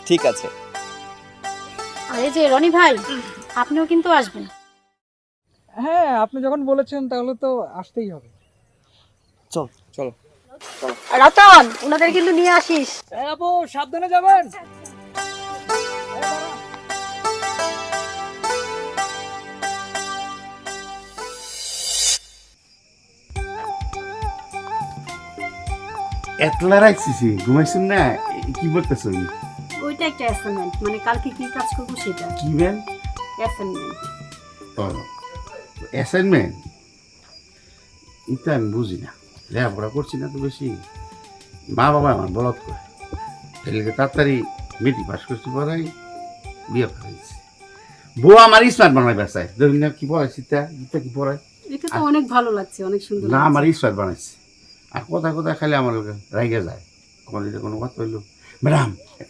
ঠিক আছে। আর এই যে রনি ভাই, আপনিও কিন্তু আসবেন। হ্যাঁ, আপনি যখন বলেছেন তাহলে তো আসতেই হবে। চল চলো। রতন, ওনাদের কিন্তু নিয়ে আসিস। আপু সাবধানে যাবেন। এতলা রাখছিস ঘুমাইছুন না কি বলতেছ ওইটা একটা অ্যাসাইনমেন্ট, মানে কালকে কি কাজ করবো সেটা কি বেন অ্যাসাইনমেন্ট। অ্যাসাইনমেন্ট এটা আমি বুঝি না, লেখাপড়া করছি না তো বেশি। মা বাবা আমার বলত করে ছেলেকে তাড়াতাড়ি মেট্রিক পাস করতে পড়াই বিয়ে করাইছি। বউ আমার স্মার্ট বানাই বেসায় ধরুন না কি পড়াইছি তা কি পড়ায় এটা তো অনেক ভালো লাগছে, অনেক সুন্দর না, লাগছে। আমার স্মার্ট বানাইছে। আর কথা কথা খালি আমার রাইগে যায়, কোনো কথা হইলো ম্যাডাম